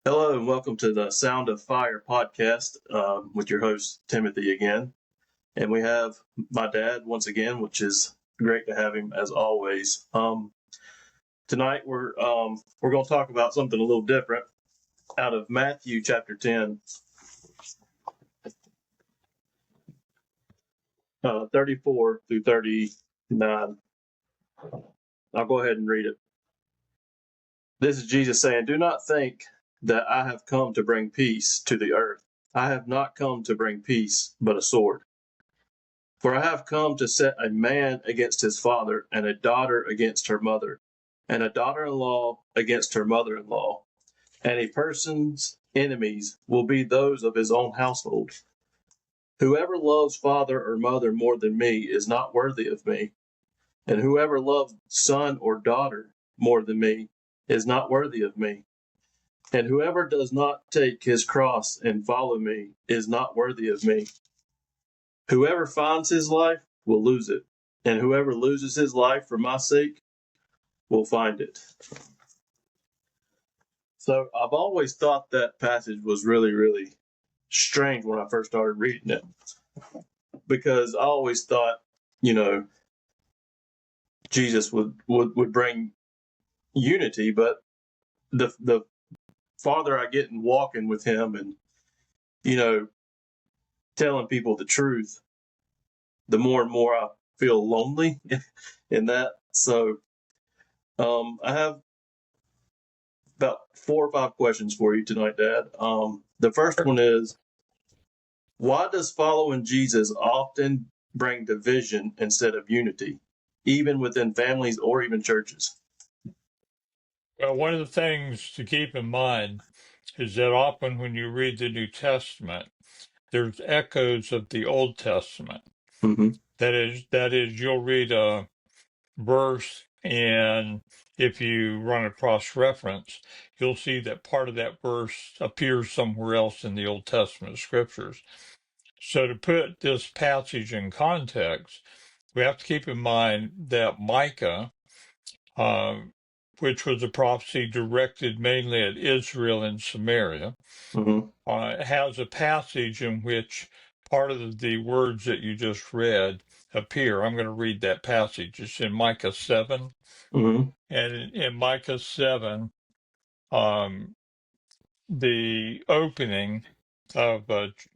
Hello and welcome to the Sound of Fire podcast with your host Timothy again, and we have my dad once again, which is great to have him as always. Tonight we're going to talk about something a little different out of Matthew chapter 10, 34 through 39. I'll go ahead and read it. This is Jesus saying, "Do not think that I have come to bring peace to the earth. I have not come to bring peace, but a sword. For I have come to set a man against his father, and a daughter against her mother, and a daughter-in-law against her mother-in-law. And a person's enemies will be those of his own household. Whoever loves father or mother more than me is not worthy of me. And whoever loves son or daughter more than me is not worthy of me. And whoever does not take his cross and follow me is not worthy of me. Whoever finds his life will lose it, and whoever loses his life for my sake will find it." So I've always thought that passage was really, really strange when I first started reading it, because I always thought, Jesus would bring unity, but the farther I get in walking with him and, telling people the truth, the more and more I feel lonely in that. So I have about 4 or 5 questions for you tonight, Dad. The first one is, why does following Jesus often bring division instead of unity, even within families or even churches? Well, one of the things to keep in mind is that often when you read the New Testament, there's echoes of the Old Testament. Mm-hmm. That is, you'll read a verse, and if you run across reference, you'll see that part of that verse appears somewhere else in the Old Testament scriptures. So to put this passage in context, we have to keep in mind that Micah, uh, which was a prophecy directed mainly at Israel and Samaria, Mm-hmm. has a passage in which part of the words that you just read appear. I'm going to read that passage. It's in Micah 7. Mm-hmm. And in Micah 7, the opening of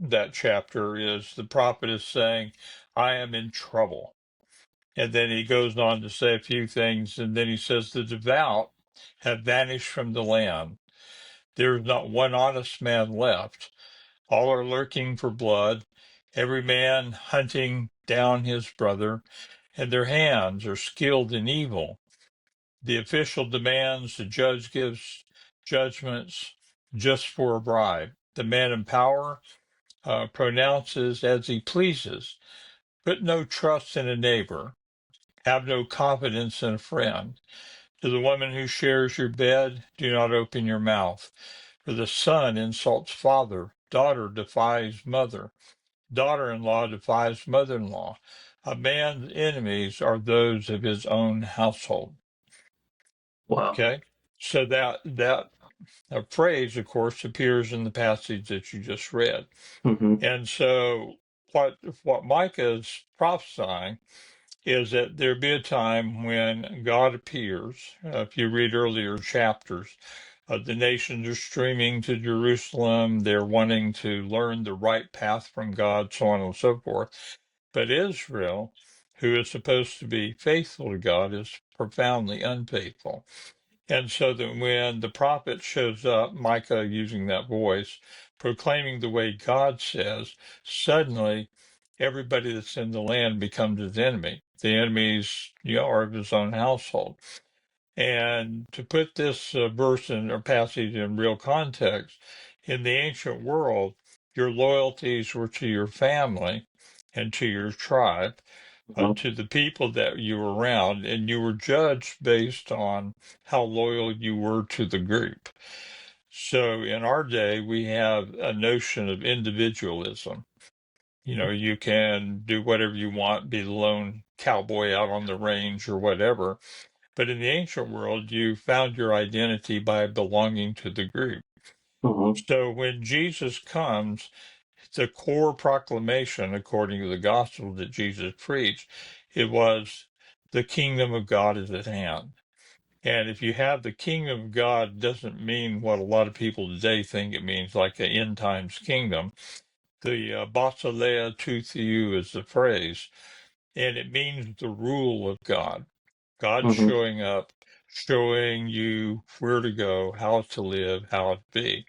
that chapter is the prophet is saying, "I am in trouble." And then he goes on to say a few things. And then he says, "The devout have vanished from the land. There is not one honest man left. All are lurking for blood, every man hunting down his brother, and their hands are skilled in evil. The official demands, the judge gives judgments just for a bribe. The man in power pronounces as he pleases. Put no trust in a neighbor. Have no confidence in a friend. To the woman who shares your bed, do not open your mouth. For the son insults father, daughter defies mother, daughter-in-law defies mother-in-law. A man's enemies are those of his own household." Wow. Okay, so that phrase, of course, appears in the passage that you just read, Mm-hmm. and so what Micah is prophesying is that there be a time when God appears. If you read earlier chapters, the nations are streaming to Jerusalem. They're wanting to learn the right path from God, so on and so forth. But Israel, who is supposed to be faithful to God, is profoundly unfaithful. And so that when the prophet shows up, Micah using that voice, proclaiming the way God says, suddenly everybody that's in the land becomes his enemy. The enemies, are of his own household. And to put this verse or passage in real context, in the ancient world, your loyalties were to your family and to your tribe, Uh-huh. to the people that you were around, and you were judged based on how loyal you were to the group. So in our day, we have a notion of individualism. You can do whatever you want, be the lone cowboy out on the range or whatever. But in the ancient world, you found your identity by belonging to the group. Mm-hmm. So when Jesus comes, the core proclamation, according to the gospel that Jesus preached, it was the kingdom of God is at hand. And if you have the kingdom of God, it doesn't mean what a lot of people today think it means, like an end times kingdom. The basileia tou theou is the phrase, and it means the rule of God. God Mm-hmm. showing up, showing you where to go, how to live, how to be.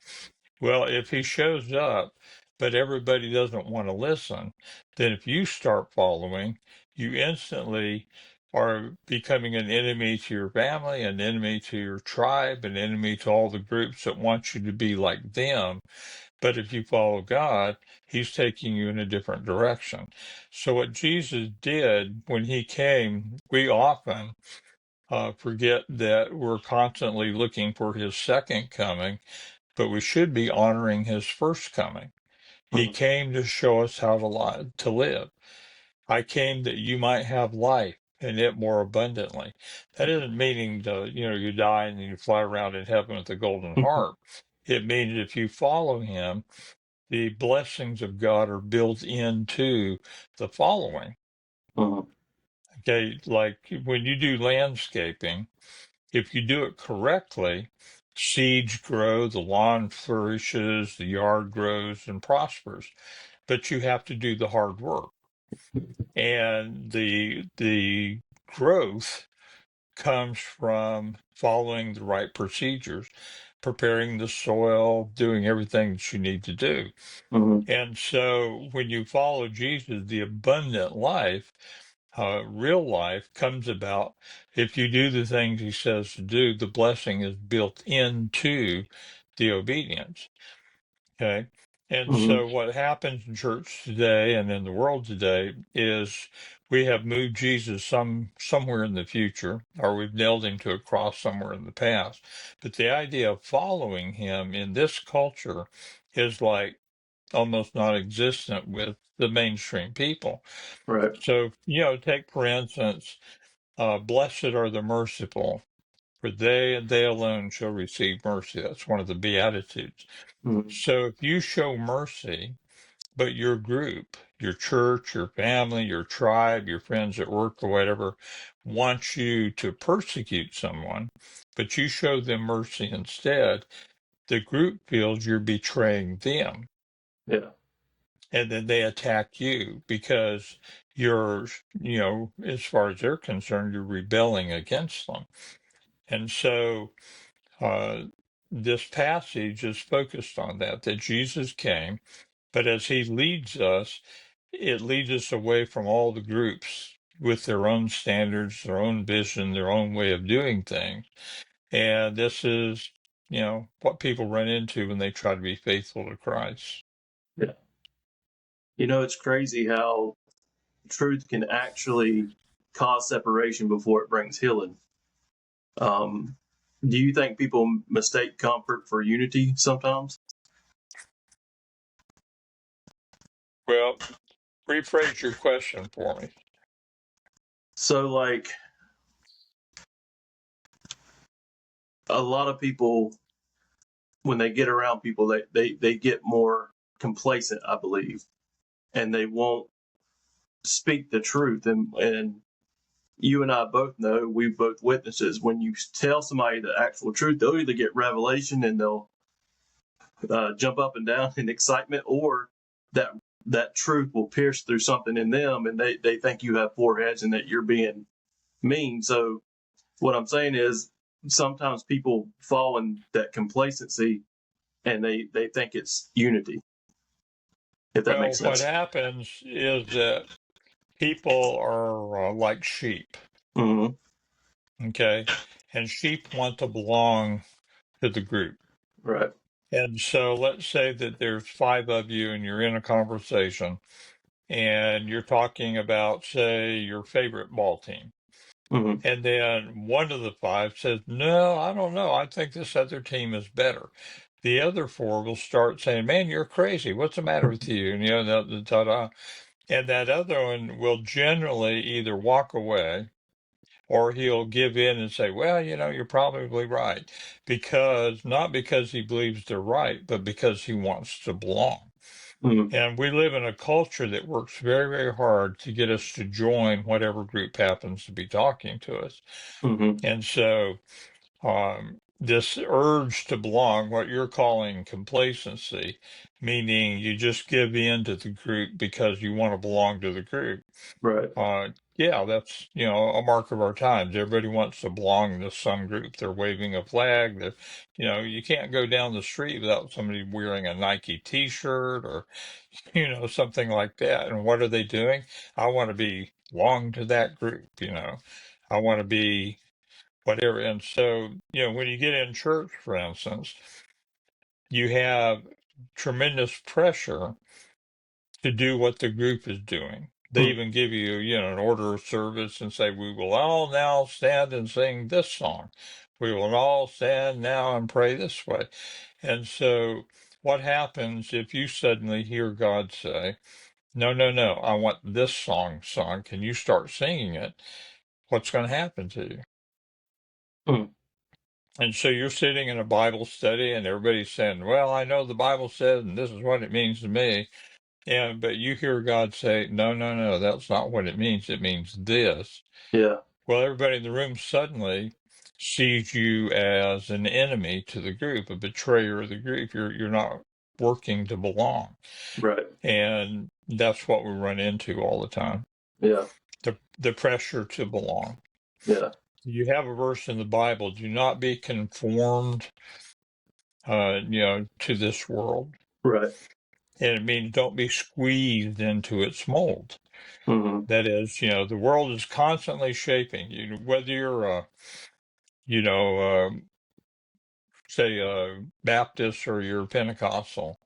Well, if he shows up, but everybody doesn't want to listen, then if you start following, you instantly are becoming an enemy to your family, an enemy to your tribe, an enemy to all the groups that want you to be like them. But if you follow God, he's taking you in a different direction. So what Jesus did when he came, we often forget that we're constantly looking for his second coming, but we should be honoring his first coming. He Mm-hmm. came to show us how to live. I came that you might have life and it more abundantly. That isn't meaning you die and you fly around in heaven with a golden harp. It means if you follow him, the blessings of God are built into the following. Mm-hmm. Okay, like when you do landscaping, if you do it correctly, seeds grow, the lawn flourishes, the yard grows and prospers. But you have to do the hard work. And the growth comes from following the right procedures, preparing the soil, doing everything that you need to do. Mm-hmm. And so when you follow Jesus, the abundant life, real life comes about if you do the things he says to do. The blessing is built into the obedience. Okay. And Mm-hmm. so what happens in church today and in the world today is we have moved Jesus somewhere in the future, or we've nailed him to a cross somewhere in the past. But the idea of following him in this culture is like almost non-existent with the mainstream people. Right. So, take for instance, blessed are the merciful, for they and they alone shall receive mercy. That's one of the Beatitudes. Mm-hmm. So if you show mercy, but your group, your church, your family, your tribe, your friends at work or whatever, wants you to persecute someone, but you show them mercy instead, the group feels you're betraying them. Yeah. And then they attack you because you're, as far as they're concerned, you're rebelling against them. And so uh, this passage is focused on that Jesus came, but as he leads us, it leads us away from all the groups with their own standards, their own vision, their own way of doing things. And this is, what people run into when they try to be faithful to Christ. Yeah. It's crazy how truth can actually cause separation before it brings healing. Do you think people mistake comfort for unity sometimes? Well, rephrase your question for me. So, like, a lot of people, when they get around people, they get more complacent, I believe, and they won't speak the truth. And you and I both know, we both witnesses, when you tell somebody the actual truth, they'll either get revelation and they'll jump up and down in excitement, or that truth will pierce through something in them, and they think you have four heads and that you're being mean. So what I'm saying is, sometimes people fall in that complacency and they think it's unity, if that makes Well, what sense. happens is that people are like sheep, Mm-hmm. okay? And sheep want to belong to the group. Right. And so let's say that there's five of you and you're in a conversation and you're talking about, say, your favorite ball team. Mm-hmm. And then one of the five says, no, I don't know. I think this other team is better. The other four will start saying, man, you're crazy. What's the matter with you? And, ta-da. And that other one will generally either walk away or he'll give in and say, well, you're probably right, not because he believes they're right, but because he wants to belong. Mm-hmm. And we live in a culture that works very, very hard to get us to join whatever group happens to be talking to us. Mm-hmm. And so this urge to belong, what you're calling complacency, meaning you just give in to the group because you want to belong to the group. Right. Yeah, that's a mark of our times. Everybody wants to belong to some group. They're waving a flag. You can't go down the street without somebody wearing a Nike T-shirt or something like that. And what are they doing? I want to belong to that group. I want to be whatever. And so, when you get in church, for instance, you have tremendous pressure to do what the group is doing. They Mm-hmm. even give you, an order of service and say, we will all now stand and sing this song. We will all stand now and pray this way. And so, what happens if you suddenly hear God say, no, no, no, I want this song sung. Can you start singing it? What's going to happen to you? Mm-hmm. And so you're sitting in a Bible study and everybody's saying, well, I know the Bible says, and this is what it means to me. But you hear God say, no, no, no, that's not what it means. It means this. Yeah. Well, everybody in the room suddenly sees you as an enemy to the group, a betrayer of the group. You're not working to belong. Right. And that's what we run into all the time. Yeah. The pressure to belong. Yeah. You have a verse in the Bible, do not be conformed to this world. Right. And it means don't be squeezed into its mold. Mm-hmm. That is, the world is constantly shaping you, whether you're you know, uh, say Baptist or you're Pentecostal.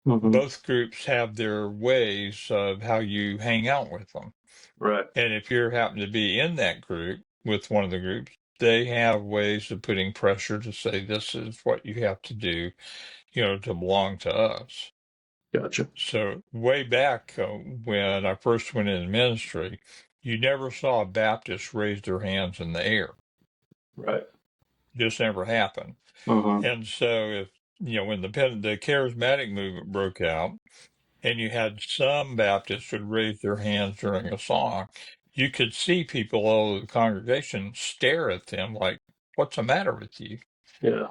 Mm-hmm. Both groups have their ways of how you hang out with them. Right. And if you happen to be in that group with one of the groups, they have ways of putting pressure to say, this is what you have to do, to belong to us. Gotcha. So way back when I first went into ministry, you never saw a Baptist raise their hands in the air. Right. Just never happened. Mm-hmm. And so if, when the charismatic movement broke out and you had some Baptists would raise their hands during a song, you could see people all over the congregation stare at them like, what's the matter with you? Yeah.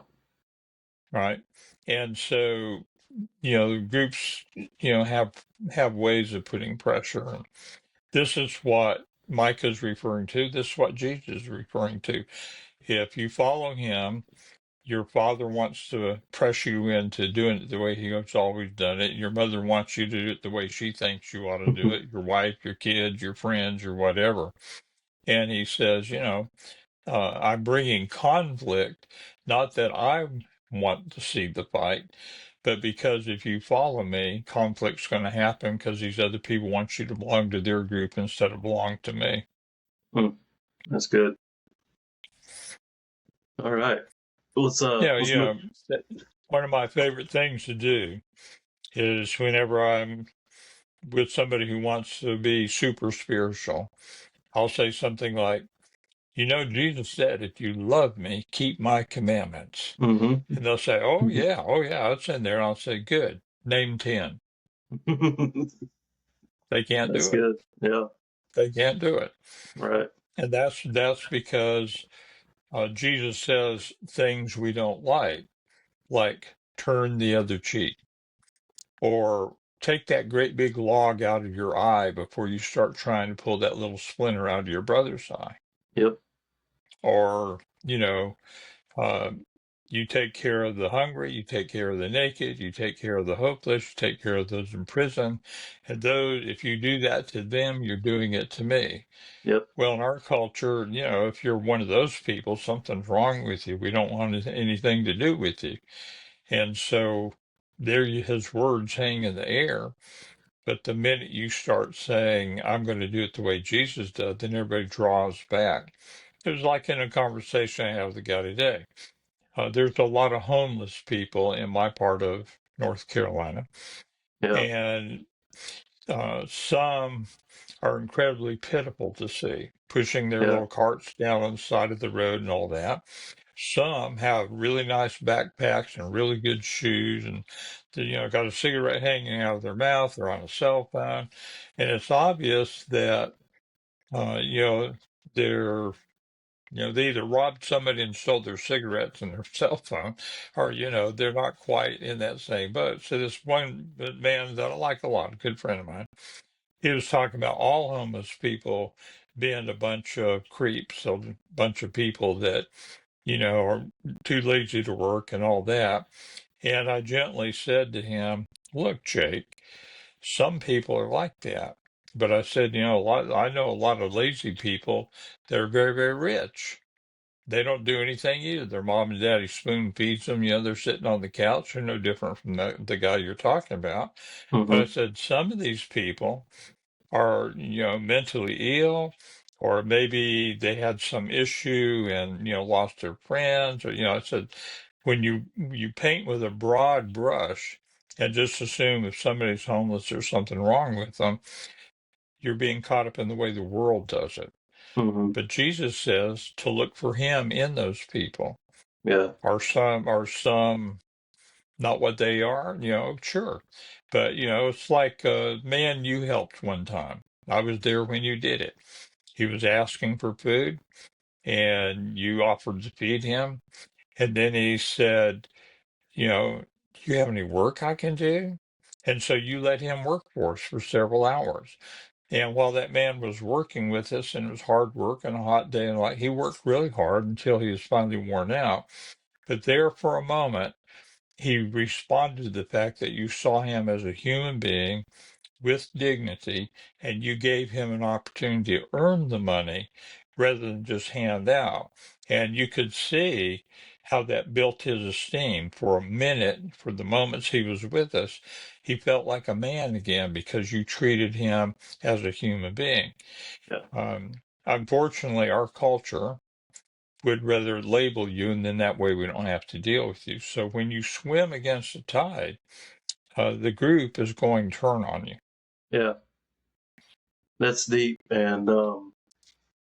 Right. And so, groups, have ways of putting pressure. And this is what Micah's referring to. This is what Jesus is referring to. If you follow him, your father wants to press you into doing it the way he has always done it. Your mother wants you to do it the way she thinks you ought to do it. Your wife, your kids, your friends, or whatever. And he says, I'm bringing conflict, not that I want to see the fight, but because if you follow me, conflict's going to happen because these other people want you to belong to their group instead of belong to me. That's good. All right. Let's move. One of my favorite things to do is whenever I'm with somebody who wants to be super spiritual, I'll say something like, Jesus said, if you love me, keep my commandments. Mm-hmm. And they'll say, oh, yeah, it's in there. And I'll say, good, name 10. They can't That's do it. good. Yeah. They can't do it. Right. And that's because Jesus says things we don't like turn the other cheek or take that great big log out of your eye before you start trying to pull that little splinter out of your brother's eye. Yep. Or, uh, you take care of the hungry, you take care of the naked, you take care of the hopeless, you take care of those in prison. And if you do that to them, you're doing it to me. Yep. Well, in our culture, if you're one of those people, something's wrong with you. We don't want anything to do with you. And so his words hang in the air. But the minute you start saying, I'm going to do it the way Jesus does, then everybody draws back. It was like in a conversation I had with a guy today. There's a lot of homeless people in my part of North Carolina. Yeah. And Some are incredibly pitiful to see, pushing their Yeah. little carts down on the side of the road and all that. Some have really nice backpacks and really good shoes, and got a cigarette hanging out of their mouth. They're on a cell phone, and it's obvious that you know they're they either robbed somebody and stole their cigarettes and their cell phone, or they're not quite in that same boat. So this one man that I like a lot, a good friend of mine, he was talking about all homeless people being a bunch of creeps, a bunch of people that are too lazy to work and all that. And I gently said to him, "Look, Jake, some people are like that." But I said, I know a lot of lazy people that are very, very rich. They don't do anything either. Their mom and daddy spoon feeds them. They're sitting on the couch. They're no different from the guy you're talking about. But I Mm-hmm. said, some of these people are, mentally ill, or maybe they had some issue and, lost their friends, or, I said, when you paint with a broad brush and just assume if somebody's homeless, there's something wrong with them, you're being caught up in the way the world does it. Mm-hmm. But Jesus says to look for him in those people. Yeah. Are some not what they are? Sure. But it's like a man you helped one time. I was there when you did it. He was asking for food and you offered to feed him. And then he said, do you have any work I can do? And so you let him work for us for several hours. And while that man was working with us, and it was hard work and a hot day, and he worked really hard until he was finally worn out. But there for a moment, he responded to the fact that you saw him as a human being with dignity, and you gave him an opportunity to earn the money rather than just hand out. And you could see how that built his esteem for a minute, for the moments he was with us. He felt like a man again because you treated him as a human being. Yeah. Unfortunately, our culture would rather label you, and then that way we don't have to deal with you. So when you swim against the tide, the group is going to turn on you. Yeah. That's deep. And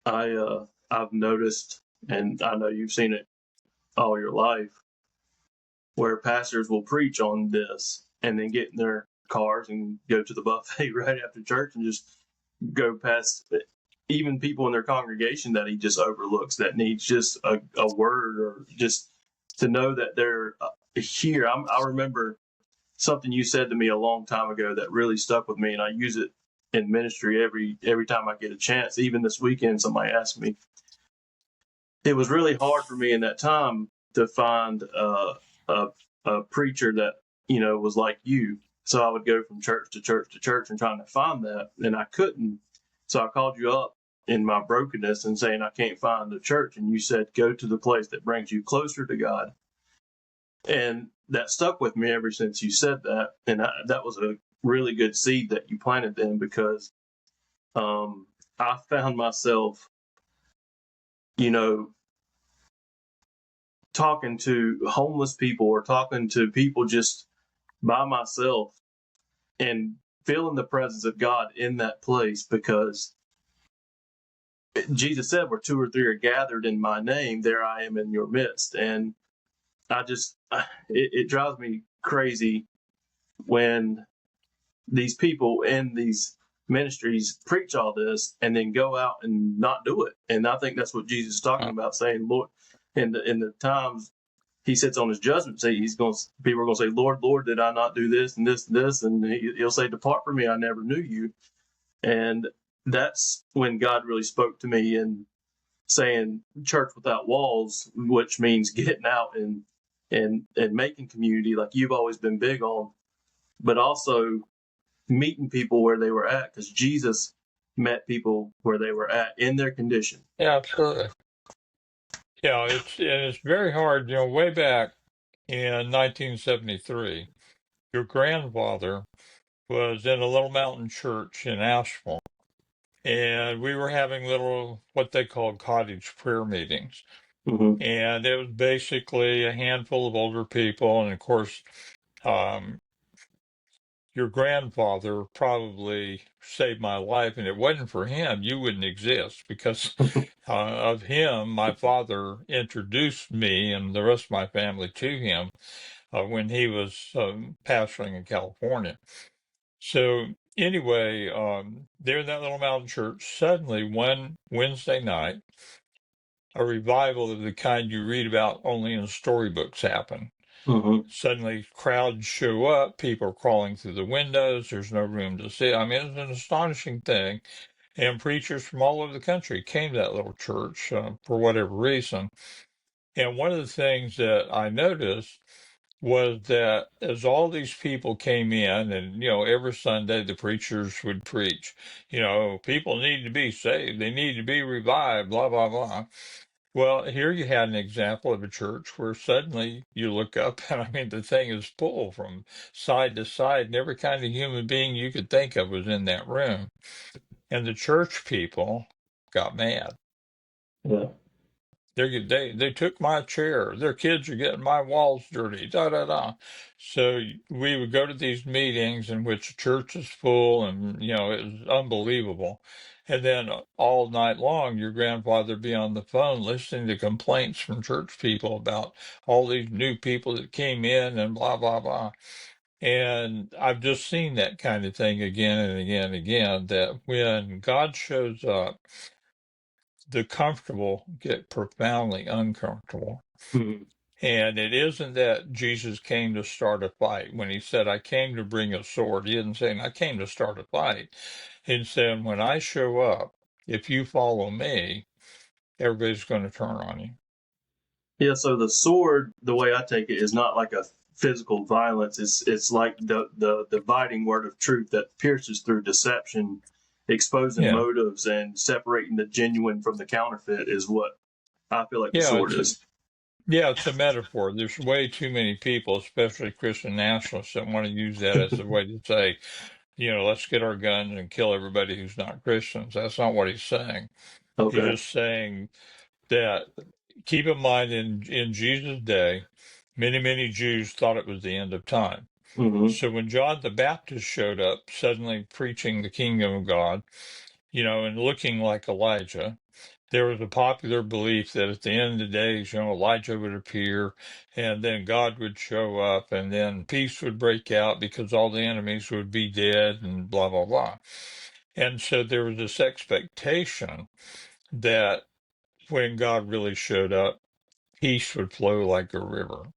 I've noticed, and I know you've seen it all your life, where pastors will preach on this and then get in their cars and go to the buffet right after church and just go past even people in their congregation that he just overlooks that needs just a word or just to know that they're here. I remember something you said to me a long time ago that really stuck with me, and I use it in ministry every time I get a chance. Even this weekend, somebody asked me. It was really hard for me in that time to find a, a preacher that was like you. So I would go from church to church to church and trying to find that, and I couldn't. So I called you up in my brokenness and saying I can't find a church, and you said go to the place that brings you closer to God. And that stuck with me ever since you said that. And that was a really good seed that you planted then, because I found myself, you know, talking to homeless people or talking to people just by myself and feeling the presence of God in that place, because Jesus said, where two or three are gathered in my name, there I am in your midst. And it drives me crazy when these people in these ministries preach all this and then go out and not do it. And I think that's what Jesus is talking about, saying, Lord, in the times he sits on his judgment seat, people are going to say, Lord, Lord, did I not do this and this and this? And he'll say, depart from me, I never knew you. And that's when God really spoke to me and saying church without walls, which means getting out and making community like you've always been big on, but also meeting people where they were at, because Jesus met people where they were at in their condition. Yeah, absolutely. Yeah, it's very hard. Way back in 1973, your grandfather was in a little mountain church in Asheville, and we were having little what they called cottage prayer meetings. Mm-hmm. And it was basically a handful of older people, and of course, um, your grandfather probably saved my life, and it wasn't for him, you wouldn't exist because of him. My father introduced me and the rest of my family to him when he was pastoring in California. So anyway, there in that little mountain church, suddenly one Wednesday night, a revival of the kind you read about only in storybooks happened. Mm-hmm. Suddenly crowds show up, people are crawling through the windows, there's no room to sit. I mean, it's an astonishing thing. And preachers from all over the country came to that little church for whatever reason. And one of the things that I noticed was that as all these people came in, and every Sunday the preachers would preach, people need to be saved, they need to be revived, blah blah blah. Well, here you had an example of a church where suddenly you look up and I mean the thing is full from side to side, and every kind of human being you could think of was in that room. And the church people got mad. Yeah. They took my chair. Their kids are getting my walls dirty. Da da da. So we would go to these meetings in which the church is full, and it was unbelievable. And then all night long, your grandfather would be on the phone listening to complaints from church people about all these new people that came in and blah blah blah. And I've just seen that kind of thing again and again and again. That when God shows up, the comfortable get profoundly uncomfortable. Mm-hmm. And it isn't that Jesus came to start a fight. When he said, I came to bring a sword, he didn't say, I came to start a fight. He said, when I show up, if you follow me, everybody's going to turn on you. Yeah, so the sword, the way I take it, is not like a physical violence. It's like the dividing word of truth that pierces through deception, exposing Yeah. motives and separating the genuine from the counterfeit is what I feel like the Yeah, sword is. it's a metaphor. There's way too many people, especially Christian nationalists, that want to use that as a way to say, let's get our guns and kill everybody who's not Christians. That's not what he's saying. He's Okay. just saying that keep in mind in Jesus' day, many Jews thought it was the end of time. Mm-hmm. So when John the Baptist showed up, suddenly preaching the kingdom of God, and looking like Elijah, there was a popular belief that at the end of the days, Elijah would appear and then God would show up and then peace would break out because all the enemies would be dead and blah, blah, blah. And so there was this expectation that when God really showed up, peace would flow like a river.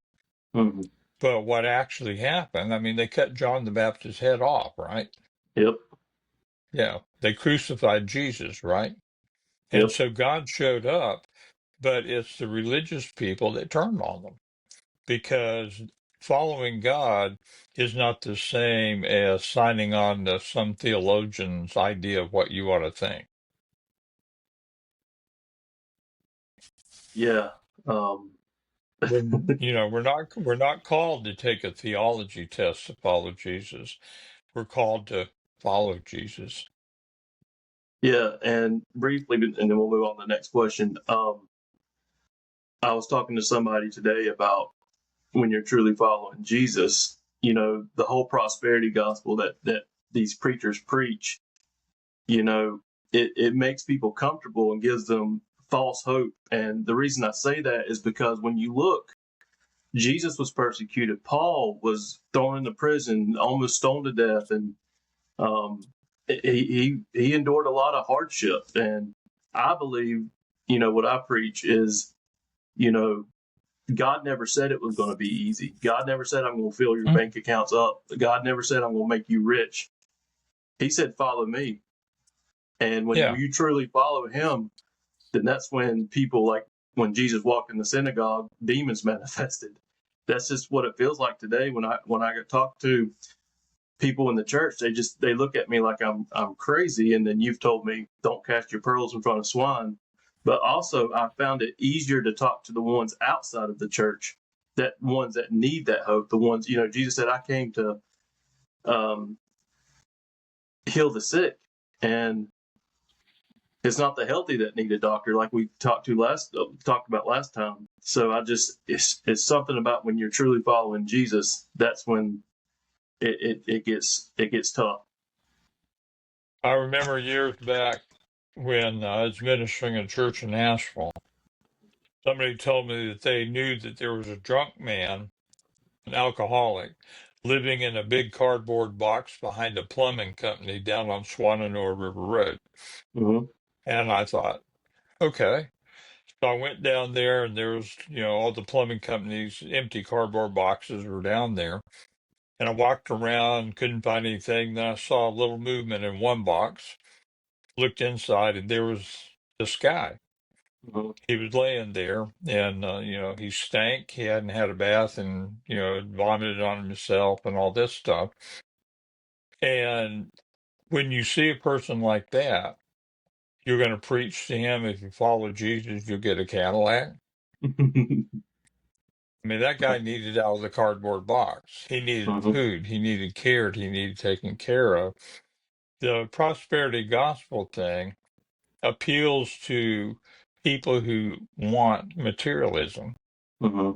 Mm-hmm. But what actually happened, I mean, they cut John the Baptist's head off, right? Yep. Yeah. They crucified Jesus, right? And Yep. so God showed up, but it's the religious people that turned on them because following God is not the same as signing on to some theologian's idea of what you ought to think. Yeah. We're not called to take a theology test to follow Jesus. We're called to follow Jesus. Yeah. And briefly, and then we'll move on to the next question. I was talking to somebody today about when you're truly following Jesus, the whole prosperity gospel that these preachers preach, it makes people comfortable and gives them false hope. And the reason I say that is because when you look, Jesus was persecuted. Paul was thrown into prison, almost stoned to death, and he endured a lot of hardship. And I believe, what I preach is, you know, God never said it was going to be easy. God never said I'm going to fill your Mm, bank accounts up. God never said I'm going to make you rich. He said, follow me. And when yeah. you truly follow him, then that's when people, like when Jesus walked in the synagogue, demons manifested. That's just what it feels like today. When I get talked to people in the church, they look at me like I'm crazy. And then you've told me don't cast your pearls in front of swine. But also, I found it easier to talk to the ones outside of the church, that ones that need that hope. The ones, Jesus said, I came to um, heal the sick, and it's not the healthy that need a doctor, like we talked about last time. So it's something about when you're truly following Jesus. That's when it gets tough. I remember years back when I was ministering in a church in Nashville. Somebody told me that they knew that there was a drunk man, an alcoholic, living in a big cardboard box behind a plumbing company down on Swananoa River Road. Hmm. And I thought, okay. So I went down there and there was, all the plumbing companies, empty cardboard boxes were down there. And I walked around, couldn't find anything. Then I saw a little movement in one box, looked inside, and there was this guy. Hmm. He was laying there and, he stank. He hadn't had a bath and, had vomited on himself and all this stuff. And when you see a person like that, you're going to preach to him. If you follow Jesus, you'll get a Cadillac. I mean, that guy needed out of the cardboard box. He needed Hmm. food. He needed cared. He needed taken care of. The prosperity gospel thing appeals to people who want materialism. Hmm.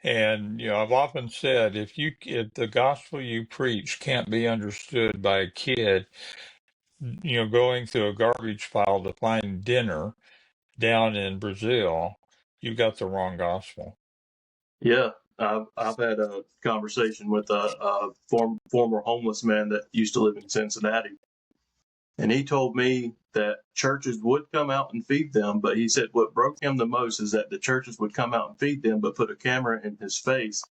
And I've often said if the gospel you preach can't be understood by a kid, going through a garbage pile to find dinner down in Brazil, you've got the wrong gospel. Yeah, I've had a conversation with a former homeless man that used to live in Cincinnati, and he told me that churches would come out and feed them, but he said what broke him the most is that the churches would come out and feed them, but put a camera in his face.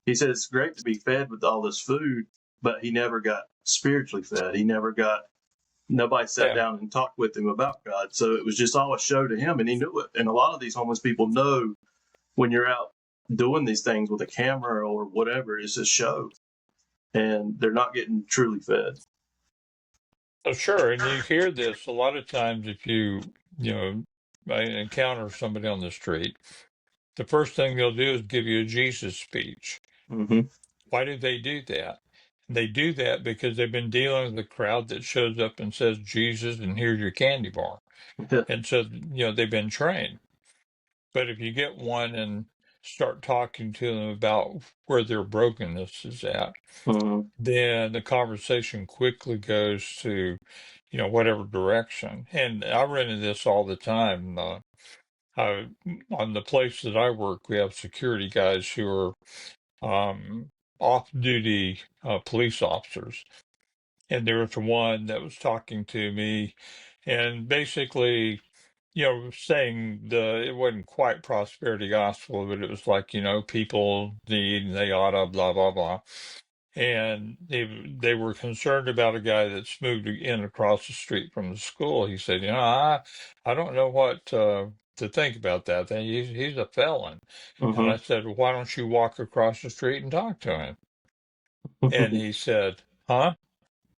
He said it's great to be fed with all this food, but he never got spiritually fed. He never got Nobody sat Yeah. down and talked with him about God. So it was just all a show to him, and he knew it. And a lot of these homeless people know when you're out doing these things with a camera or whatever, it's a show, and they're not getting truly fed. Oh, sure. And you hear this a lot of times if I encounter somebody on the street, the first thing they'll do is give you a Jesus speech. Mm-hmm. Why do they do that? They do that because they've been dealing with a crowd that shows up and says Jesus and here's your candy bar. And so, they've been trained. But if you get one and start talking to them about where their brokenness is at, Mm-hmm. then the conversation quickly goes to, whatever direction. And I run into this all the time. On the place that I work, we have security guys who are off-duty police officers. And there was one that was talking to me and basically, saying it wasn't quite prosperity gospel, but it was like, people need and they oughta, blah, blah, blah. And they were concerned about a guy that's moved in across the street from the school. He said, I don't know what to think about that. He's a felon. And I Mm-hmm. said, well, why don't you walk across the street and talk to him? And he said, huh?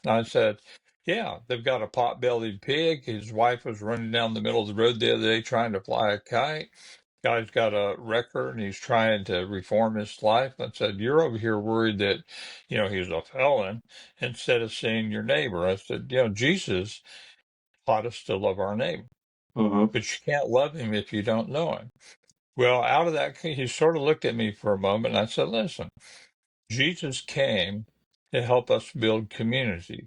I said, yeah, they've got a pot-bellied pig. His wife was running down the middle of the road the other day trying to fly a kite. Guy's got a record and he's trying to reform his life. I said, you're over here worried that, he's a felon instead of seeing your neighbor. I said, Jesus taught us to love our neighbor, Mm-hmm. but you can't love him if you don't know him. Well, out of that, he sort of looked at me for a moment and I said, listen, Jesus came to help us build community,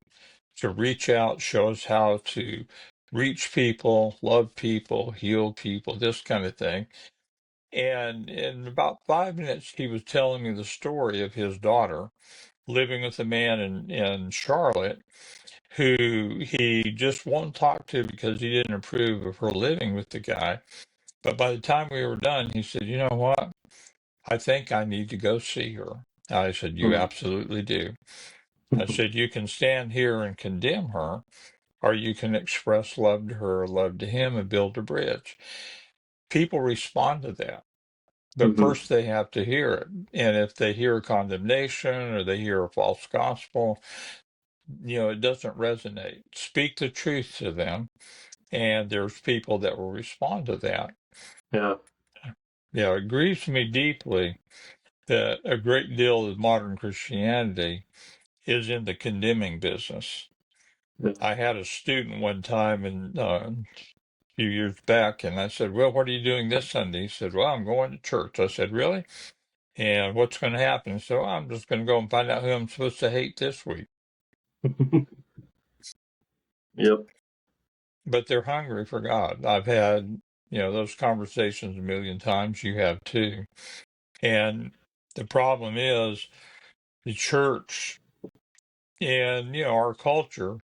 to reach out, show us how to reach people, love people, heal people, this kind of thing. And in about 5 minutes, he was telling me the story of his daughter living with a man in Charlotte who he just won't talk to because he didn't approve of her living with the guy. But by the time we were done, he said, you know what? I think I need to go see her. I said, you absolutely do. I said, you can stand here and condemn her, or you can express love to her, love to him, and build a bridge. People respond to that. But Mm-hmm. first they have to hear it. And if they hear condemnation or they hear a false gospel, it doesn't resonate. Speak the truth to them, and there's people that will respond to that. Yeah. It grieves me deeply that a great deal of modern Christianity is in the condemning business. Yeah. I had a student one time a few years back, and I said, well, what are you doing this Sunday? He said, well, I'm going to church. I said, really? And what's going to happen? So I'm just going to go and find out who I'm supposed to hate this week. Yep. But they're hungry for God. I've had, those conversations a million times. You have too. And the problem is the church and, our culture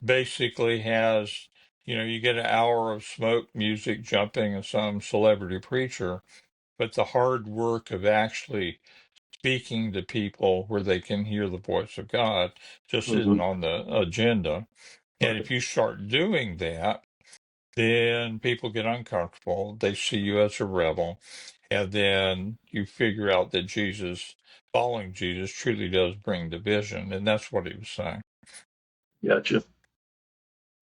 basically has, you get an hour of smoke, music, jumping, and some celebrity preacher, but the hard work of actually speaking to people where they can hear the voice of God just Hmm. isn't on the agenda. And Right. if you start doing that, then people get uncomfortable. They see you as a rebel. And then you figure out that following Jesus truly does bring division. And that's what he was saying. Gotcha.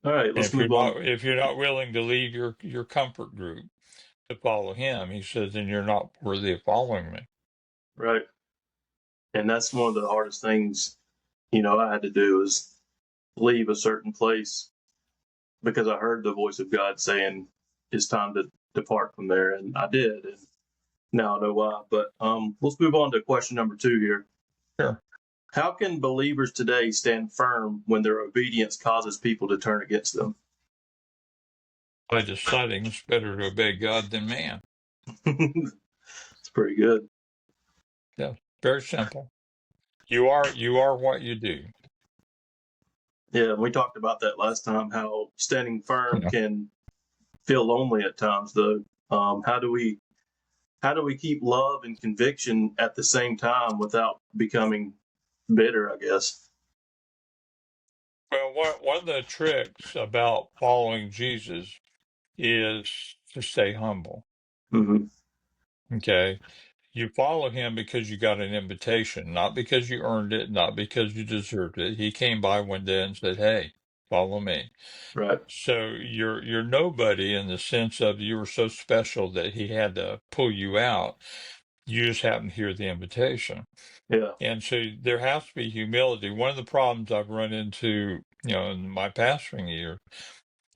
All right, And let's move on. if you're not willing to leave your comfort group to follow him, he says, then you're not worthy of following me. Right. And that's one of the hardest things, I had to do is leave a certain place because I heard the voice of God saying it's time to depart from there, and I did, and now I know why. But let's move on to question number 2 here. Sure. How can believers today stand firm when their obedience causes people to turn against them? By deciding it's better to obey God than man. It's pretty good. Yeah, very simple. You are what you do. Yeah, we talked about that last time. How standing firm Yeah. can feel lonely at times, though. How do we keep love and conviction at the same time without becoming bitter, I guess? Well, one of the tricks about following Jesus is to stay humble. Hmm. Okay. You follow him because you got an invitation, not because you earned it, not because you deserved it. He came by one day and said, "Hey, follow me." Right. So you're nobody in the sense of you were so special that he had to pull you out. You just happened to hear the invitation. Yeah. And so there has to be humility. One of the problems I've run into, in my pastoring year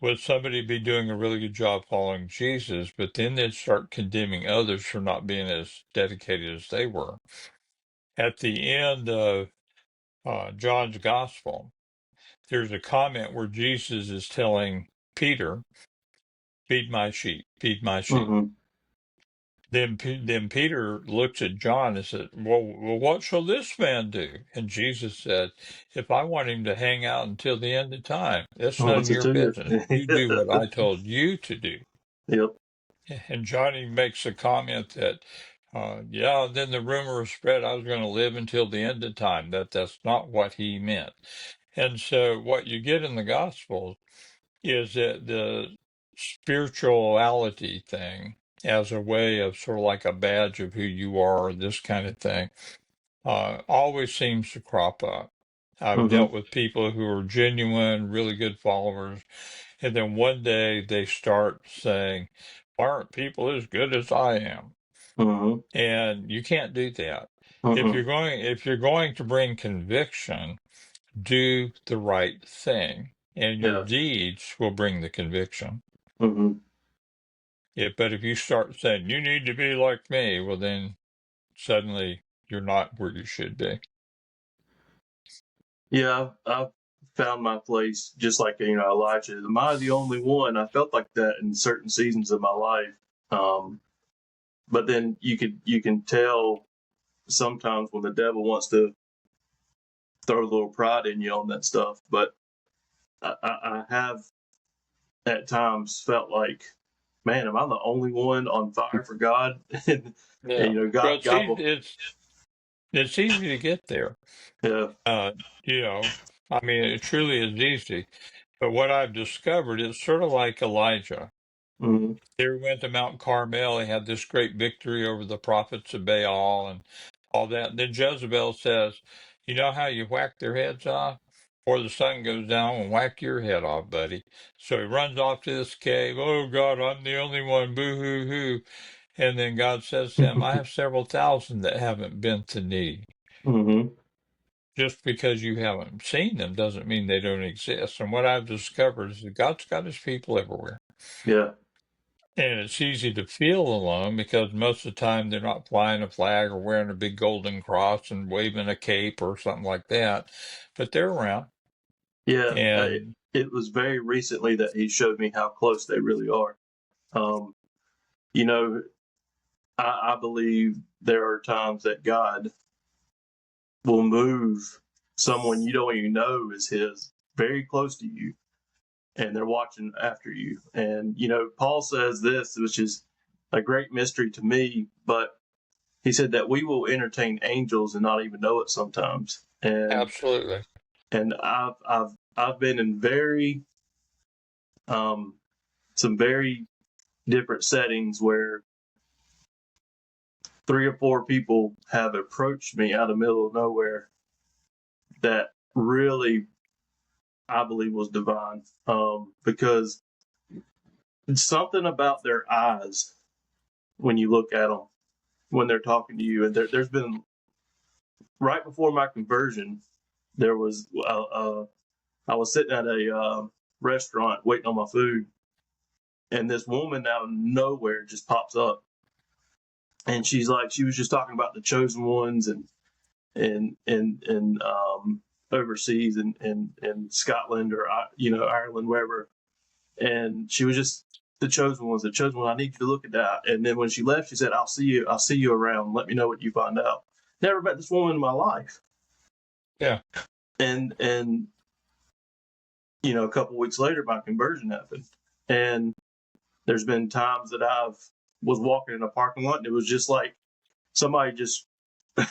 would somebody be doing a really good job following Jesus, but then they'd start condemning others for not being as dedicated as they were. At the end of John's gospel, there's a comment where Jesus is telling Peter, "Feed my sheep, feed my sheep." Hmm. Then Peter looks at John and said, well, what shall this man do? And Jesus said, if I want him to hang out until the end of time, that's none of What's it your to business. You do you? what I told you to do. Yep. And Johnny makes a comment that, yeah, then the rumor spread I was going to live until the end of time. That's not what he meant. And so what you get in the Gospels is that the spirituality thing as a way of sort of like a badge of who you are, this kind of thing, always seems to crop up. I've Hmm. dealt with people who are genuine, really good followers, and then one day they start saying, "Why aren't people as good as I am?" Hmm. And you can't do that. If Hmm. you're going to bring conviction, do the right thing, and your Yeah. deeds will bring the conviction. Hmm. Yeah, but if you start saying you need to be like me, well, then suddenly you're not where you should be. Yeah. I've found my place just like Elijah. Am I the only one? I felt like that in certain seasons of my life. Um, but then you can tell sometimes when the devil wants to throw a little pride in you on that stuff. But I have at times felt like, man, am I the only one on fire for God? And Yeah. Well, God, God will, it's easy to get there. yeah. Uh, you know, I mean, it truly is easy. But what I've discovered is sort of like Elijah. Hmm. Here he went to Mount Carmel. He had this great victory over the prophets of Baal and all that. And then Jezebel says, "You know how you whack their heads off? Or the sun goes down and whack your head off, buddy." So he runs off to this cave. "Oh, God, I'm the only one. Boo hoo hoo." And then God says to him, "I have several thousand that haven't bent the knee." Hmm. Just because you haven't seen them doesn't mean they don't exist. And what I've discovered is that God's got his people everywhere. Yeah. And it's easy to feel alone because most of the time they're not flying a flag or wearing a big golden cross and waving a cape or something like that, but they're around. Yeah, And it was very recently that he showed me how close they really are. Um, you know, I believe there are times that God will move someone you don't even know is His very close to you, and they're watching after you. And Paul says this, which is a great mystery to me, but he said that we will entertain angels and not even know it sometimes. absolutely. And I've been in very some very different settings where 3 or 4 people have approached me out of the middle of nowhere that really I believe was divine, because it's something about their eyes when you look at them when they're talking to you. And there's been, right before my conversion, there was I was sitting at a restaurant waiting on my food, and this woman out of nowhere just pops up, and she was just talking about the chosen ones and overseas in Scotland or Ireland, wherever. And she was just the chosen ones. The chosen one. I need you to look at that. And then when she left, she said, "I'll see you. I'll see you around. Let me know what you find out." Never met this woman in my life. Yeah. And a couple of weeks later, my conversion happened. And there's been times that I've was walking in a parking lot, and it was just like somebody just out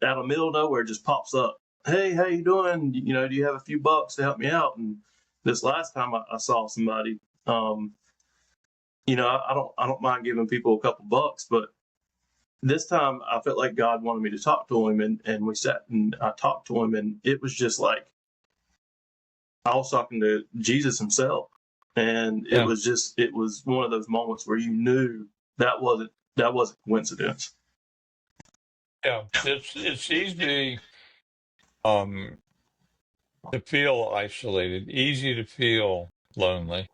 of the middle of nowhere just pops up. "Hey, how you doing? Do you have a few bucks to help me out?" And this last time I saw somebody, I don't mind giving people a couple bucks, but this time I felt like God wanted me to talk to him, and we sat and I talked to him, and it was just like I was talking to Jesus himself. And it Yeah. was one of those moments where you knew that wasn't coincidence. Yeah. It's easy um to feel isolated, easy to feel lonely.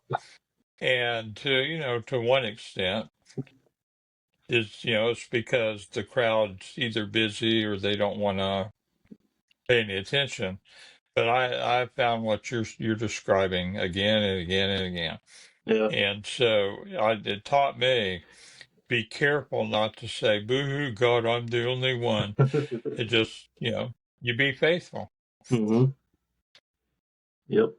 And to one extent, it's because the crowd's either busy or they don't want to pay any attention. But I found what you're describing again and again and again. Yeah. And so it taught me, be careful not to say, boo-hoo, God, I'm the only one. It just, you be faithful. hmm Yep.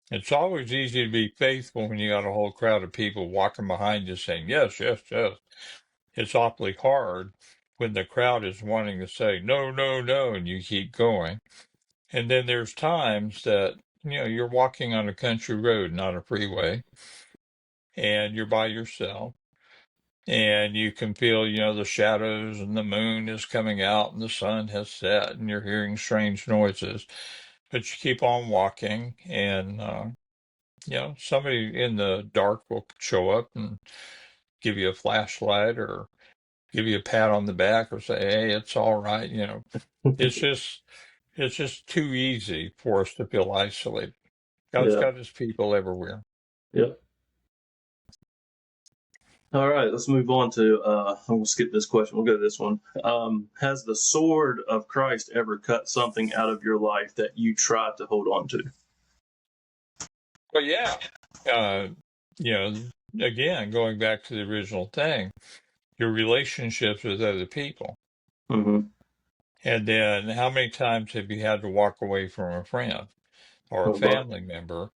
It's always easy to be faithful when you got a whole crowd of people walking behind you saying, yes, yes, yes. It's awfully hard when the crowd is wanting to say, no, no, no, and you keep going. And then there's times that, you're walking on a country road, not a freeway, and you're by yourself. And you can feel, the shadows, and the moon is coming out and the sun has set, and you're hearing strange noises. But you keep on walking, and, somebody in the dark will show up and give you a flashlight or give you a pat on the back or say, hey, it's all right. It's just, it's just too easy for us to feel isolated. God's Yeah. got his people everywhere. Yep. All right, let's move on to. I'm gonna skip this question. We'll go to this one. Has the sword of Christ ever cut something out of your life that you tried to hold on to? But yeah, uh, again, going back to the original thing, your relationships with other people. Mm-hmm. And then how many times have you had to walk away from a friend or a Oh, but family member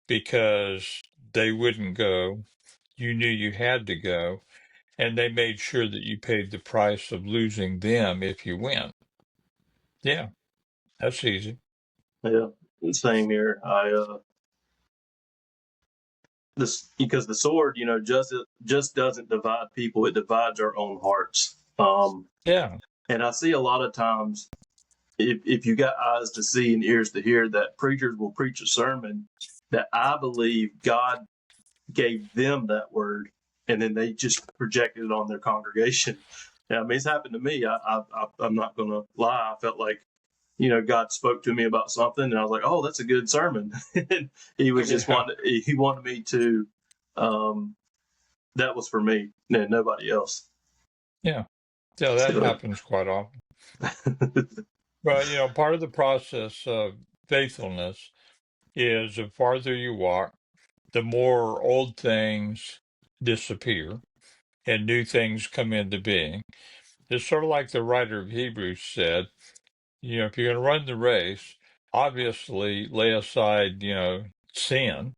because they wouldn't go? You knew you had to go, and they made sure that you paid the price of losing them if you went. Yeah, that's easy. yeah, same here. I this because the sword, just doesn't divide people. It divides our own hearts. Yeah, And I see a lot of times, if you got eyes to see and ears to hear, that preachers will preach a sermon that I believe God gave them that word, and then they just projected it on their congregation. Yeah, I mean, it's happened to me. I'm not going to lie. I felt like, God spoke to me about something, and I was like, "Oh, that's a good sermon." And he was just yeah, wanted. He wanted me to, um, that was for me and nobody else. Yeah. Yeah, that So, happens quite often. But, part of the process of faithfulness is the farther you walk, the more old things disappear and new things come into being. It's sort of like the writer of Hebrews said, if you're going to run the race, obviously lay aside, sin,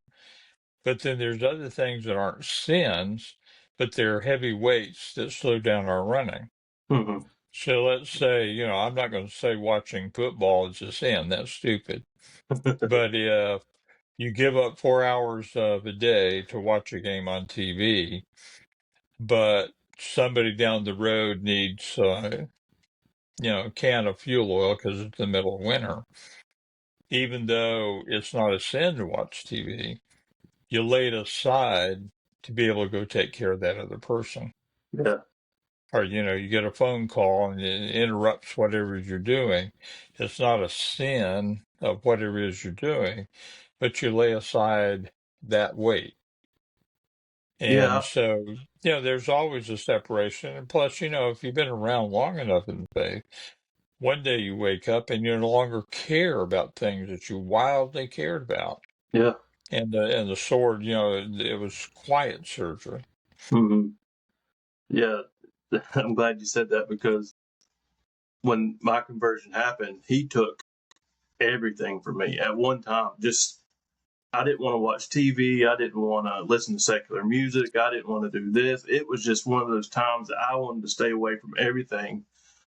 but then there's other things that aren't sins, but they're heavy weights that slow down our running. mhm. So let's say, I'm not going to say watching football is a sin. That's stupid. But if you give up 4 hours of a day to watch a game on TV, but somebody down the road needs, a can of fuel oil because it's the middle of winter, even though it's not a sin to watch TV, you lay it aside to be able to go take care of that other person. Yeah, Or, you get a phone call and it interrupts whatever you're doing. It's not a sin of whatever it is you're doing, but you lay aside that weight. And yeah, so, there's always a separation. And plus, if you've been around long enough in the faith, one day you wake up and you no longer care about things that you wildly cared about. yeah. And the sword, it was quiet surgery. Hmm. Yeah, I'm glad you said that because when my conversion happened, he took everything from me at one time. Just I didn't want to watch TV. I didn't want to listen to secular music. I didn't want to do this. It was just one of those times that I wanted to stay away from everything.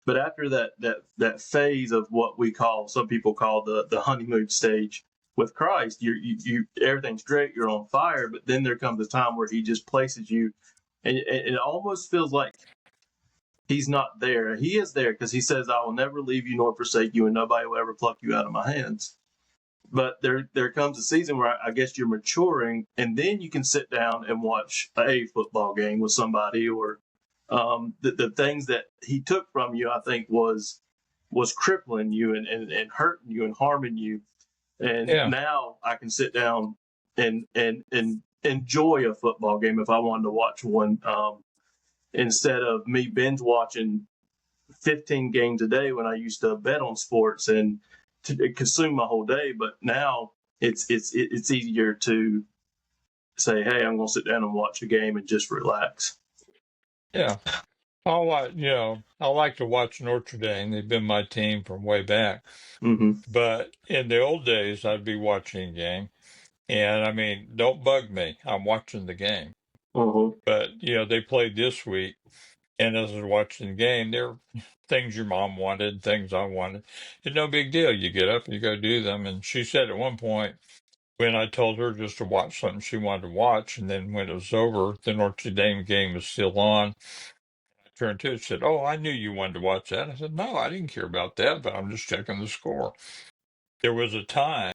But after that phase of what we call, some people call the honeymoon stage with Christ, you everything's great, you're on fire, but then there comes a time where He just places you, and it almost feels like He's not there. He is there because He says, "I will never leave you nor forsake you, and nobody will ever pluck you out of my hands." But there comes a season where I guess you're maturing, and then you can sit down and watch a football game with somebody, or the things that He took from you, I think was crippling you and hurting you and harming you. And Yeah. now I can sit down and enjoy a football game if I wanted to watch one, instead of me binge watching 15 games a day when I used to bet on sports and to consume my whole day. But now it's easier to say, hey, I'm going to sit down and watch a game and just relax. Yeah. I like to watch Notre Dame. They've been my team from way back. Mm-hmm. But in the old days, I'd be watching a game. And I mean, don't bug me. I'm watching the game. Uh-huh. But, they played this week. And as I was watching the game, there were things your mom wanted, things I wanted. It's no big deal. You get up and you go do them. And she said at one point, when I told her just to watch something she wanted to watch, and then when it was over, the Notre Dame game was still on. I turned to her and said, "Oh, I knew you wanted to watch that." I said, "No, I didn't care about that, but I'm just checking the score." There was a time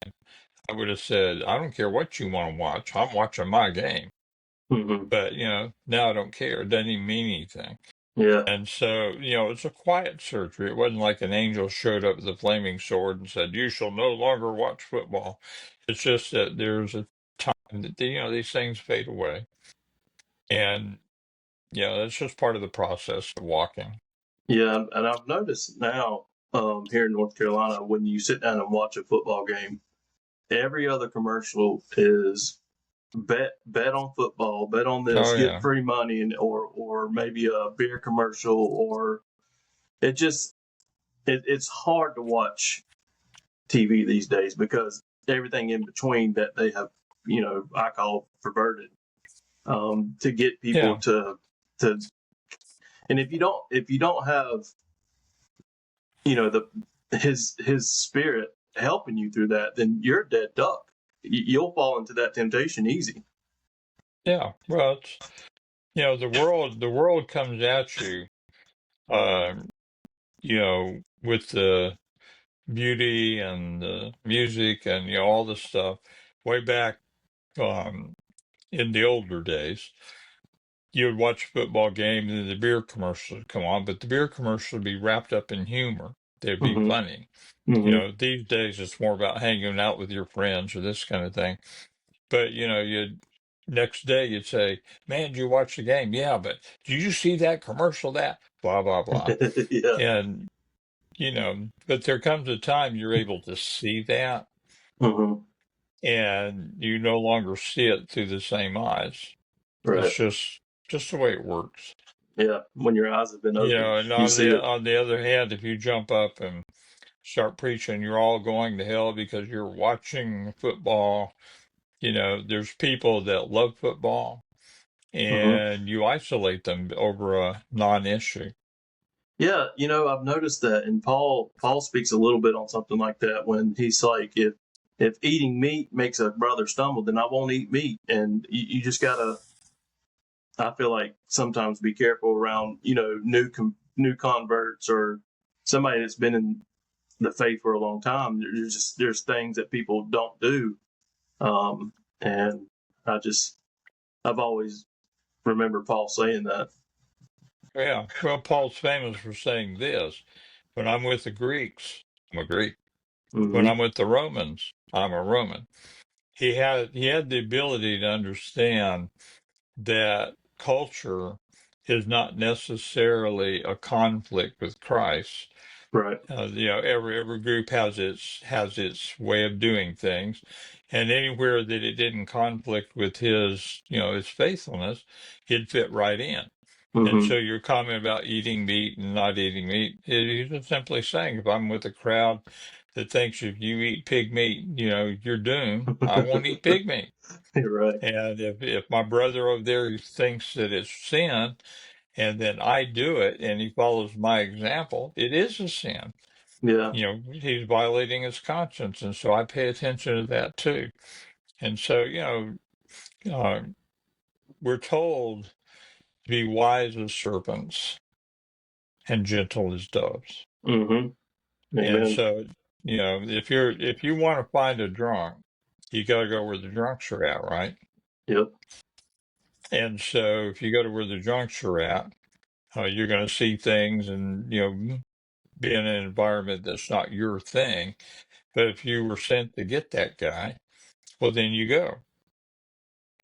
I would have said, "I don't care what you want to watch. I'm watching my game." Mm-hmm. But, now I don't care. It doesn't even mean anything. Yeah. And so, it's a quiet surgery. It wasn't like an angel showed up with a flaming sword and said, "You shall no longer watch football." It's just that there's a time that, these things fade away. And, that's just part of the process of walking. Yeah. And I've noticed now, here in North Carolina, when you sit down and watch a football game, every other commercial is bet on football, bet on this, Oh, get yeah. free money, and or maybe a beer commercial, or it just it's hard to watch TV these days because everything in between that they have, I call perverted, to get people Yeah. to. And if you don't have, the his spirit helping you through that, then you're a dead duck. You'll fall into that temptation easy. Yeah. Well, it's, the world comes at you, um, with the beauty and the music and, all the stuff way back, um, in the older days. You would watch a football game and then the beer commercial would come on, but the beer commercial would be wrapped up in humor. They'd be Mm-hmm. funny. Mm-hmm. These days it's more about hanging out with your friends or this kind of thing. But, you'd next day you'd say, "Man, did you watch the game?" "Yeah, but did you see that commercial? That blah blah blah." Yeah. And but there comes a time you're able to see that, Hmm. and you no longer see it through the same eyes. It's Right. just the way it works. Yeah. When your eyes have been opened, And you on see it. the other hand, if you jump up and start preaching, you're all going to hell because you're watching football. There's people that love football, Hmm. and you isolate them over a non-issue. Yeah. I've noticed that, and Paul speaks a little bit on something like that when he's like, if eating meat makes a brother stumble, then I won't eat meat. And you just gotta, I feel like, sometimes be careful around new converts or somebody that's been in the faith for a long time. There's things that people don't do, and I've always remembered Paul saying that. Yeah. Well, Paul's famous for saying this: "When I'm with the Greeks, I'm a Greek. When Hmm. I'm with the Romans, I'm a Roman." He had the ability to understand that culture is not necessarily a conflict with Christ. Right. Every group has its way of doing things, and anywhere that it didn't conflict with his faithfulness, he'd fit right in. And Hmm. so your comment about eating meat and not eating meat, he's just simply saying, if I'm with a crowd that thinks if you eat pig meat, you're doomed, I won't eat pig meat. You're right. And if my brother over there thinks that it's sin, and then I do it, and he follows my example, it is a sin. Yeah. He's violating his conscience, and so I pay attention to that too. And so, uh, we're told to be wise as serpents and gentle as doves. Hmm. And Amen. so, if you want to find a drunk, you got to go where the drunks are at, right? Yep. And so, if you go to where the drunks are at, you're going to see things and be in an environment that's not your thing. But if you were sent to get that guy, well, then you go.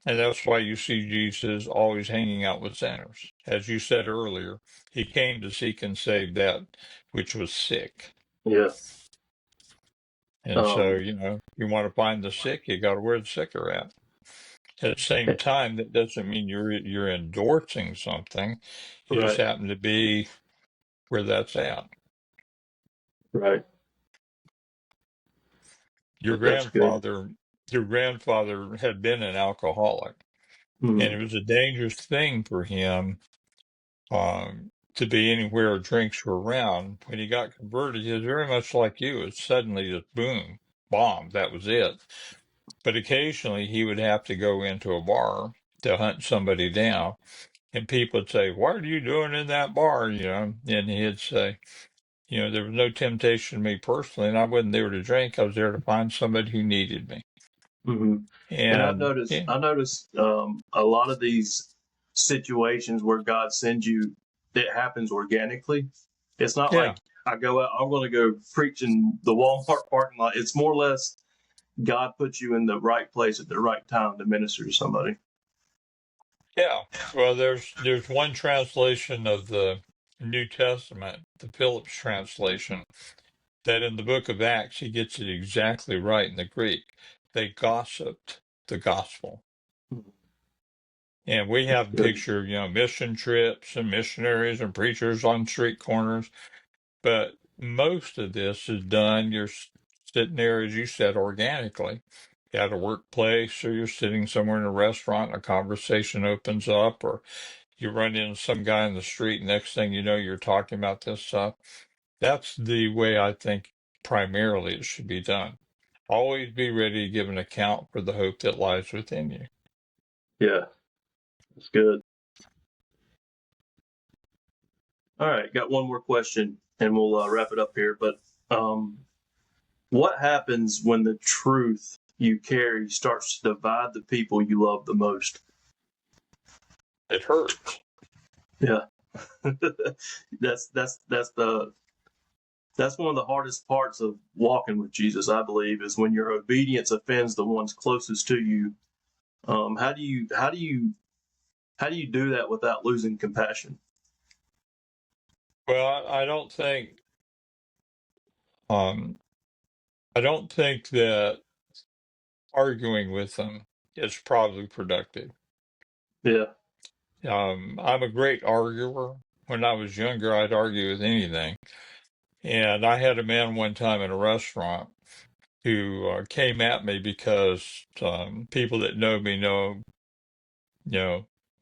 And that's why you see Jesus always hanging out with sinners. As you said earlier, he came to seek and save that which was sick. Yeah. And so, Um. you want to find the sick, you got to where the sick are at. At the same time, that doesn't mean you're endorsing something. You just Right. happen to be where that's at. Right. Your That's good. grandfather, your grandfather had been an alcoholic, and Hmm. it was a dangerous thing for him to be anywhere drinks were around. When he got converted, he was very much like you. It suddenly just boom, bomb, that was it. But occasionally he would have to go into a bar to hunt somebody down. And people would say, "What are you doing in that bar?" And he'd say, "There was no temptation to me personally, and I wasn't there to drink. I was there to find somebody who needed me." Hmm. And I've And noticed, yeah, I noticed a lot of these situations where God sends you, it happens organically. It's not yeah, like I go out, I'm going to go preach in the Walmart parking lot. It's more or less God puts you in the right place at the right time to minister to somebody. yeah. Well, there's one translation of the New Testament, the Phillips translation, that in the book of Acts, he gets it exactly right in the Greek. They gossiped the gospel. And we have a Good. picture of, mission trips and missionaries and preachers on street corners. But most of this is done, you're sitting there, as you said, organically at a workplace, or you're sitting somewhere in a restaurant and a conversation opens up, or you run into some guy in the street. Next thing you know, you're talking about this stuff. That's the way I think primarily it should be done. Always be ready to give an account for the hope that lies within you. Yeah, that's good. All right, got one more question and we'll wrap it up here. But um, what happens when the truth you carry starts to divide the people you love the most? It hurts. Yeah. That's that's one of the hardest parts of walking with Jesus, I believe, is when your obedience offends the ones closest to you. How do you do that without losing compassion? Well, um, I don't think that arguing with them is probably productive. Yeah. I'm a great arguer. When I was younger, I'd argue with anything. And I had a man one time in a restaurant who came at me because people that know me know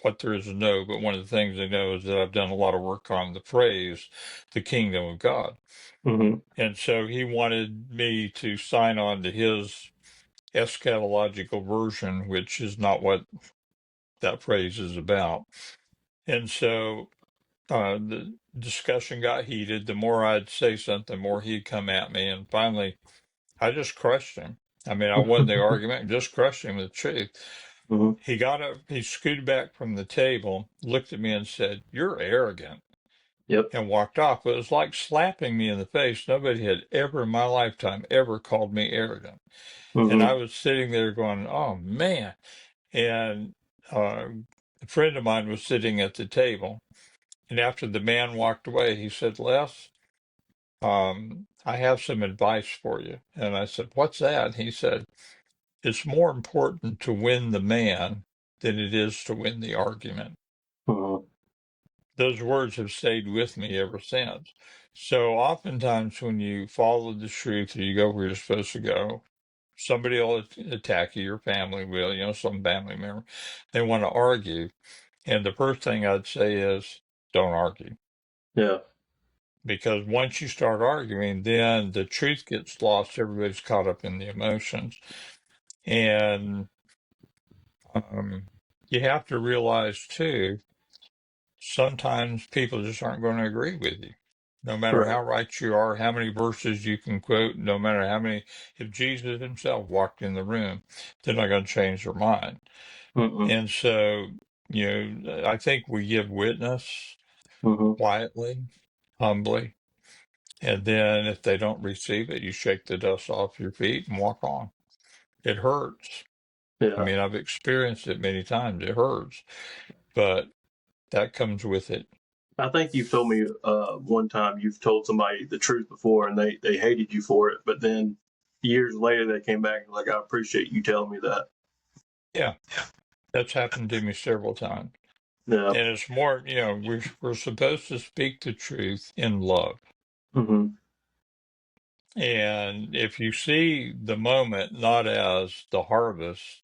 what there is to know. But one of the things they know is that I've done a lot of work on the phrase, the kingdom of God. Mm-hmm. And so he wanted me to sign on to his eschatological version, which is not what that phrase is about. And so the discussion got heated. The more I'd say something, the more he'd come at me. And finally, I just crushed him. I mean, I won the argument, just crushed him with the truth. Mm-hmm. He got up, he scooted back from the table, looked at me and said, "You're arrogant," Yep. and walked off. But it was like slapping me in the face. Nobody had ever in my lifetime ever called me arrogant. And I Mm-hmm. was sitting there going, "Oh man." And a friend of mine was sitting at the table. And after the man walked away, he said, "Les, I have some advice for you." And I said, "What's that?" And he said, "It's more important to win the man than it is to win the argument." Mm-hmm. Those words have stayed with me ever since. So oftentimes when you follow the truth or you go where you're supposed to go, somebody will attack you, your family will, some family member. They want to argue. And the first thing I'd say is don't argue. Yeah. Because once you start arguing, then the truth gets lost. Everybody's caught up in the emotions. And you have to realize, too, sometimes people just aren't going to agree with you. No matter Right. how right you are, how many verses you can quote, no matter how many, if Jesus himself walked in the room, they're not going to change their mind. Mm-mm. And so, I think we give witness Mm-hmm. quietly, humbly, and then if they don't receive it, you shake the dust off your feet and walk on. It hurts. I Yeah. mean, I've experienced it many times. It hurts, but that comes with it. I think you've told me one time you've told somebody the truth before and they hated you for it, but then years later they came back and like, I appreciate you telling me that. Yeah, that's happened to me several times. Yeah. And it's more, we're supposed to speak the truth in love. Mm-hmm. And if you see the moment not as the harvest,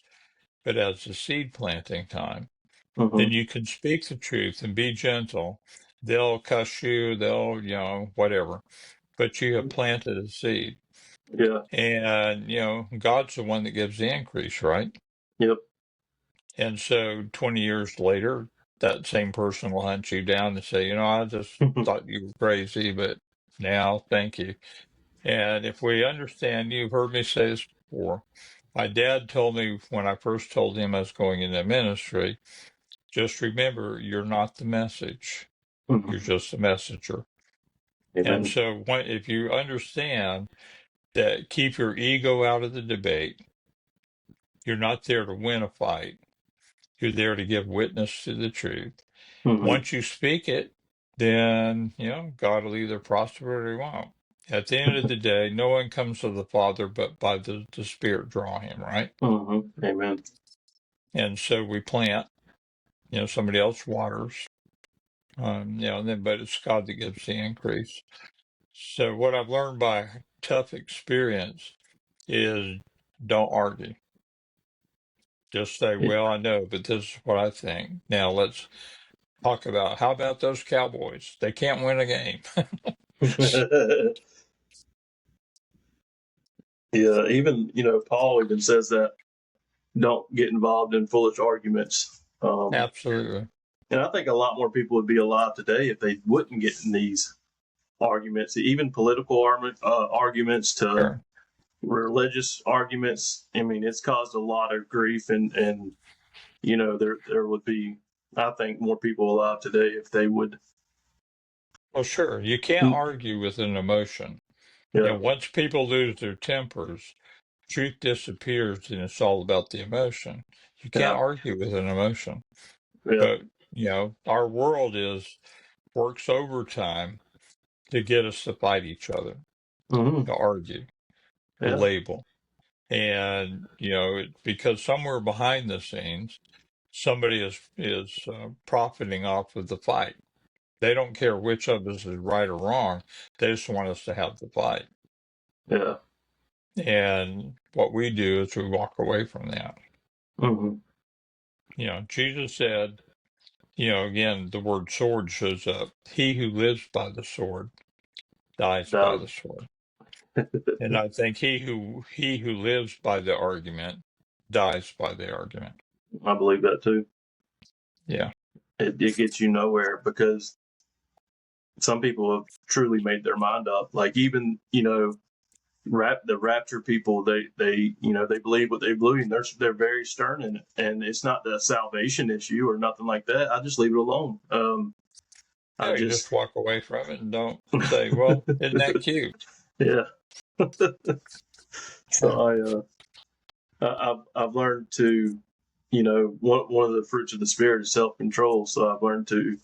but as the seed planting time, then Mm-hmm. you can speak the truth and be gentle. They'll cuss you, they'll, whatever, but you have planted a seed. Yeah. And, God's the one that gives the increase, right? Yep. And so 20 years later, that same person will hunt you down and say, I just thought you were crazy, but now thank you. And if we understand, you've heard me say this before. My dad told me when I first told him I was going into ministry, just remember, you're not the message. You're Mm-hmm. just a messenger. And Amen. so if you understand that, keep your ego out of the debate. You're not there to win a fight. You're there to give witness to the truth. Mm-hmm. Once you speak it, then, God will either prosper or he won't. At the end of the day, no one comes to the Father but by the Spirit draw him, right? Mm-hmm. Amen. And so we plant, somebody else waters, but it's God that gives the increase. So what I've learned by tough experience is don't argue. Just say, Yeah. well, I know, but this is what I think. Now let's talk about how about those Cowboys? They can't win a game. Yeah. Even, Paul even says that don't get involved in foolish arguments. Absolutely. And I think a lot more people would be alive today if they wouldn't get in these arguments, even political arguments to Sure. religious arguments. I mean, it's caused a lot of grief, and there would be, I think, more people alive today if they would. Well, sure. You can't argue with an emotion. Yeah. Once people lose their tempers, truth disappears and it's all about the emotion. You can't Yeah. argue with an emotion. Yeah. But, our world works overtime to get us to fight each other, Hmm. to argue, to Yeah. label. And, because somewhere behind the scenes, somebody is profiting off of the fight. They don't care which of us is right or wrong. They just want us to have the fight. Yeah. And what we do is we walk away from that. Hmm. Jesus said, again, the word sword shows up. He who lives by the sword dies by That, the sword. And I think he who lives by the argument dies by the argument. I believe that too. Yeah. It gets you nowhere because some people have truly made their mind up. Like even the rapture people, they believe what they believe, and they're very stern in it, and it's not the salvation issue or nothing like that. I just leave it alone. I Yeah, you just just walk away from it and don't say, well, isn't that cute? yeah. So I've learned to, one of the fruits of the spirit is self control. So I've learned to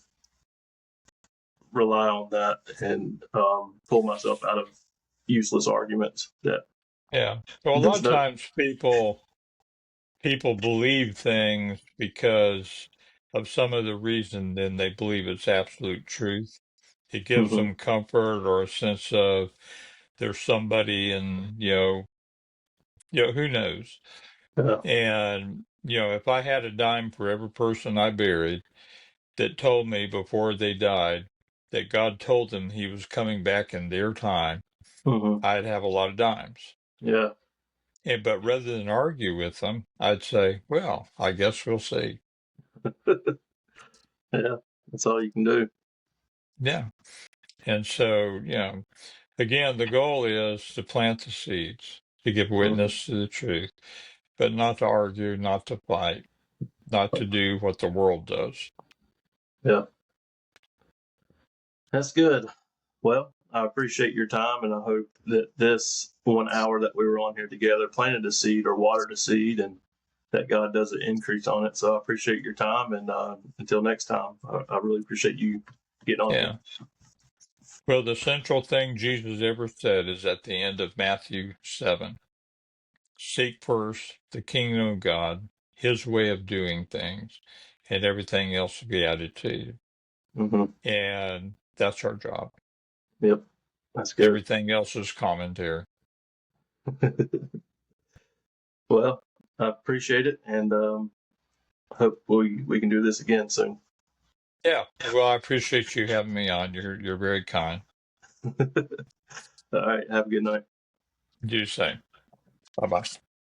rely on that and pull myself out of useless arguments. That Yeah. So a lot there's of no. times people believe things because of some of the reason, then they believe it's absolute truth. It gives Hmm. them comfort or a sense of there's somebody, and who knows. Yeah. And if I had a dime for every person I buried that told me before they died that God told them he was coming back in their time, Hmm. I'd have a lot of dimes. Yeah. But rather than argue with them, I'd say, well, I guess we'll see. Yeah. That's all you can do. Yeah. And so, again, the goal is to plant the seeds, to give Hmm. witness to the truth, but not to argue, not to fight, not to do what the world does. Yeah. That's good. Well, I appreciate your time, and I hope that this 1 hour that we were on here together planted a seed or watered a seed, and that God does an increase on it. So I appreciate your time, and until next time, I really appreciate you getting on here. Yeah. Well, the central thing Jesus ever said is at the end of Matthew 7. Seek first the kingdom of God, his way of doing things, and everything else will be added to you. Hmm. And that's our job. Yep, that's good. Everything else is commentary. Well, I appreciate it, and hope we can do this again soon. Yeah. Well, I appreciate you having me on. You're very kind. All right, have a good night. Do the same. Bye bye.